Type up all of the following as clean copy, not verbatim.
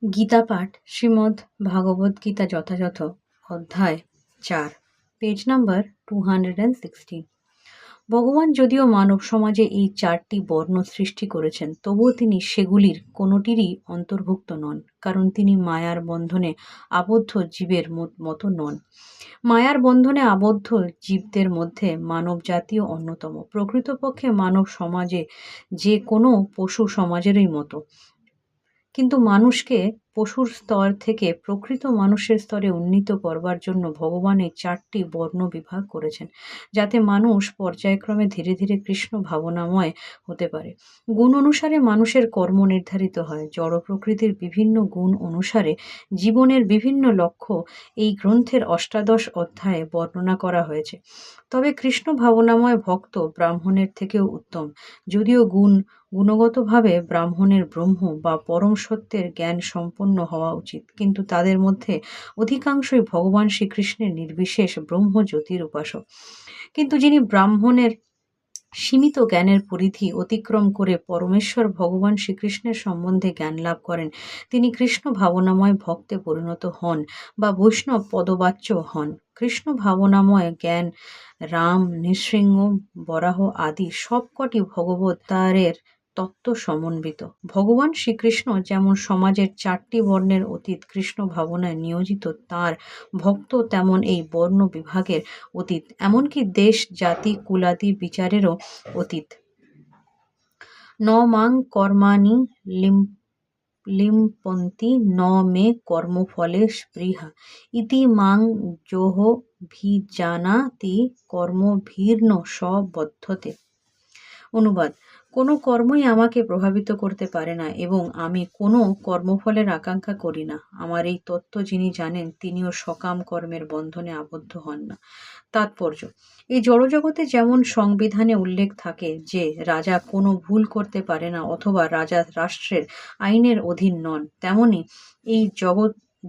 গীতা পাঠ শ্রীমদ্ ভাগবত গীতা যথাযথ অধ্যায় 4 পেজ নাম্বার 216। ভগবান যদিও মানব সমাজে এই 4টি বর্ণ সৃষ্টি করেছেন, তবুও তিনি সেগুলির কোনোটিরই অন্তর্ভুক্ত নন, কারণ তিনি মায়ার বন্ধনে আবদ্ধ জীবের মতো নন। মায়ার বন্ধনে আবদ্ধ জীবদের মধ্যে মানব জাতীয় অন্যতম। প্রকৃতপক্ষে মানব সমাজে যে কোনো পশু সমাজেরই মতো, কিন্তু মানুষকে পশুর স্তর থেকে প্রকৃত মানুষের স্তরে উন্নীত করবার জন্য ভগবান এই 4টি বর্ণ বিভাগ করেছেন, যাতে মানুষ পর্যায়ক্রমে ধীরে ধীরে কৃষ্ণ ভাবনাময় হতে পারে। গুণ অনুসারে মানুষের কর্ম নির্ধারিত হয়। জড় প্রকৃতির বিভিন্ন গুণ অনুসারে জীবনের বিভিন্ন লক্ষ্য এই গ্রন্থের 18 অধ্যায়ে বর্ণনা করা হয়েছে। তবে কৃষ্ণ ভাবনাময় ভক্ত ব্রাহ্মণের থেকেও উত্তম। যদিও গুণগতভাবে ব্রাহ্মণের ব্রহ্ম বা পরম সত্যের জ্ঞান সম্পন্ন হওয়া উচিত, কিন্তু তাদের মধ্যে অধিকাংশই ভগবান শ্রীকৃষ্ণের নির্বিশেষ ব্রহ্মজ্যোতির উপাসক। কিন্তু যিনি ব্রাহ্মণের সীমিত জ্ঞানের পরিধি অতিক্রম করে পরমেশ্বর ভগবান শ্রীকৃষ্ণের সম্বন্ধে জ্ঞান লাভ করেন, তিনি কৃষ্ণ ভাবনাময় ভক্তে পরিণত হন বা বৈষ্ণব পদবাচ্য হন। কৃষ্ণ ভাবনাময় জ্ঞান রাম, নৃসিংহ, বরাহ আদি সবকটি ভগবতারের তত্ত্ব সমন্বিত। ভগবান শ্রীকৃষ্ণ যেমন সমাজের 4টি বর্ণের অতীত কৃষ্ণ ভাবনায় নিয়োজিত, তাঁর ভক্ত তেমন এই বর্ণ বিভাগের অতীত, এমনকি দেশ জাতি কুলাদি বিচারেরও অতীত। ন মাং কর্মাণি লিম্পন্তি ন মে কর্মফলে স্পৃহা ইতি মাং যোহ ভিজানাতি কর্মভীর্ন সবদ্ধতে। অনুবাদ: কোনো কর্মই আমাকে প্রভাবিত করতে পারে না এবং আমি কোনো কর্মফলের আকাঙ্ক্ষা করি না। আমার এই তত্ত্ব যিনি জানেন, তিনিও সকাম কর্মের বন্ধনে আবদ্ধ হন না। তাৎপর্য: এই জড়জগতে যেমন সংবিধানে উল্লেখ থাকে যে রাজা কোনো ভুল করতে পারে না অথবা রাজা রাষ্ট্রের আইনের অধীন নন, তেমনি এই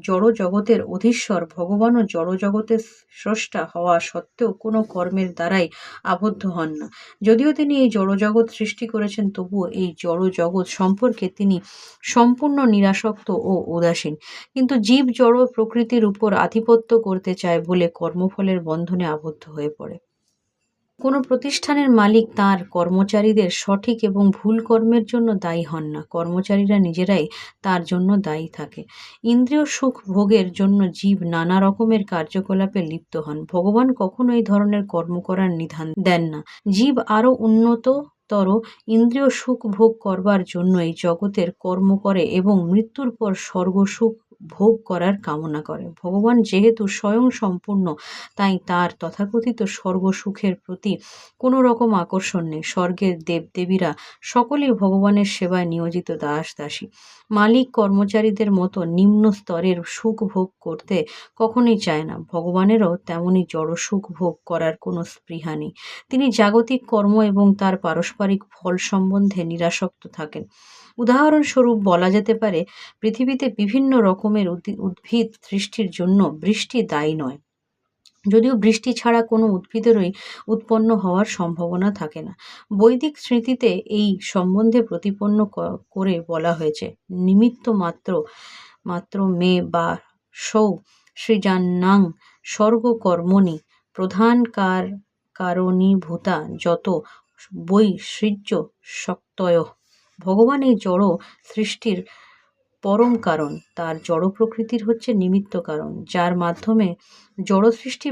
জড়জগতের অধীশ্বর ভগবানও জড়জগতের স্রষ্টা হওয়া সত্ত্বেও কোনো কর্মের দ্বারাই আবদ্ধ হন না। যদিও তিনি এই জড়জগৎ সৃষ্টি করেছেন, তবুও এই জড়জগৎ সম্পর্কে তিনি সম্পূর্ণ নিরাসক্ত ও উদাসীন। কিন্তু জীব জড় প্রকৃতির উপর আধিপত্য করতে চায় বলে কর্মফলের বন্ধনে আবদ্ধ হয়ে পড়ে। কোনো প্রতিষ্ঠানের মালিক তাঁর কর্মচারীদের সঠিক এবং ভুল কর্মের জন্য দায়ী হন না, কর্মচারীরা নিজেরাই তার জন্য দায়ী থাকে। ইন্দ্রিয় সুখ ভোগের জন্য জীব নানা রকমের কার্যকলাপে লিপ্ত হন। ভগবান কখনো এই ধরনের কর্ম করার নিধান দেন না। জীব আরও উন্নততর ইন্দ্রিয় সুখ ভোগ করবার জন্য এই জগতের কর্ম করে এবং মৃত্যুর পর স্বর্গসুখ ভোগ করার কামনা করে। ভগবান যেহেতু স্বয়ং সম্পূর্ণ, তাই তার তথাকথিত স্বর্গসুখের প্রতি কোনো রকম আকর্ষণ নেই। স্বর্গের দেবদেবীরা সকলেই ভগবানের সেবায় নিয়োজিত দাস দাসী। মালিক কর্মচারীদের মতো নিম্ন স্তরের সুখ ভোগ করতে কখনোই চায় না। ভগবানেরও তেমনি জড় সুখ ভোগ করার কোনো স্পৃহা নেই। তিনি জাগতিক কর্ম এবং তার পারস্পরিক ফল সম্বন্ধে নিরাসক্ত থাকেন। উদাহরণস্বরূপ বলা যেতে পারে, পৃথিবীতে বিভিন্ন রকমের উদ্ভিদ সৃষ্টির জন্য বৃষ্টি দায়ী নয়, যদিও বৃষ্টি ছাড়া কোনো উদ্ভিদেরই উৎপন্ন হওয়ার সম্ভাবনা থাকে না। বৈদিক স্মৃতিতে এই সম্বন্ধে প্রতিপন্ন করে বলা হয়েছে, নিমিত্ত মাত্র মে বা সৌ সৃজান্নাং স্বর্গকর্মণি প্রধান কারণীভূতা যত বৈ সৃজ্য শক্তয়ঃ। ভগবান এই জড় সৃষ্টির পরম কারণ। তার জড় প্রকৃতির হচ্ছে নিমিত্ত কারণ, যার মাধ্যমে জড় সৃষ্টি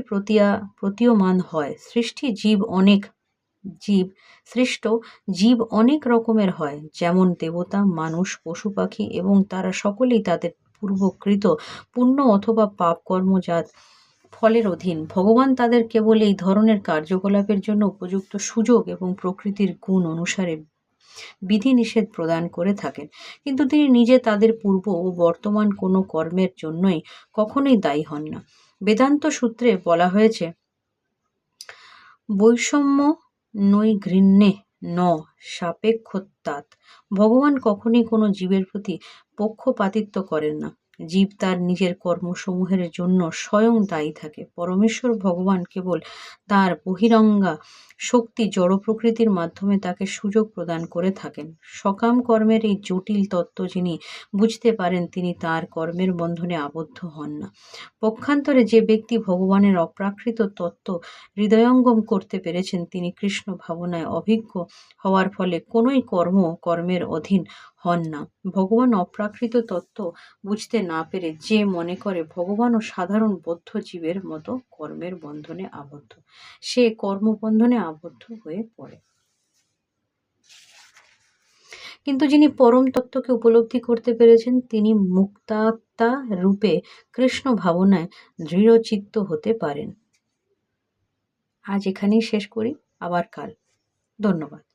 প্রতীয়মান হয়। সৃষ্ট জীব অনেক রকমের হয়, যেমন দেবতা, মানুষ, পশু পাখি, এবং তারা সকলেই তাদের পূর্বকৃত পুণ্য অথবা পাপ কর্মজাত ফলের অধীন। ভগবান তাদের কেবল এই ধরনের কার্যকলাপের জন্য উপযুক্ত সুযোগ এবং প্রকৃতির গুণ অনুসারে বিধিনিষেধ প্রদান করে থাকেন, কিন্তু তিনি নিজে তাদের পূর্ব ও বর্তমান কোনো কর্মের জন্যই কখনোই দায়ী হন না। বেদান্ত সূত্রে বলা হয়েছে, বৈষম্য নৈগৃণ্যে ন সাপেক্ষত্বাৎ। ভগবান কখনোই কোনো জীবের প্রতি পক্ষপাতিত্ব করেন না। জীব তার নিজের কর্মসমূহের জন্য স্বয়ং দায়ী থাকে। পরমেশ্বর ভগবান কেবল তাঁর বহিরঙ্গা শক্তি জড় প্রকৃতির মাধ্যমে তাকে সুযোগ প্রদান করে থাকেন। সকাম কর্মের এই জটিল তত্ত্ব যিনি বুঝতে পারেন তিনি তার কর্মের বন্ধনে আবদ্ধ হন না। পক্ষান্তরে যে ব্যক্তি ভগবানের অপ্রাকৃত তত্ত্ব হৃদয়ঙ্গম করতে পেরেছেন তিনি কৃষ্ণ ভাবনায় অভিজ্ঞ হওয়ার ফলে কোনোই কর্মের অধীন হন না। ভগবান অপ্রাকৃত তত্ত্ব বুঝতে না পেরে যে মনে করে ভগবানও সাধারণ বদ্ধ জীবের মতো কর্মের বন্ধনে আবদ্ধ, সে কর্মবন্ধনে আবদ্ধ হয়ে পড়ে। কিন্তু যিনি পরম তত্ত্বকে উপলব্ধি করতে পেরেছেন তিনি মুক্তাত্মা রূপে কৃষ্ণ ভাবনায় দৃঢ়চিত্ত হতে পারেন। আজ এখানেই শেষ করি, আবার কাল। ধন্যবাদ।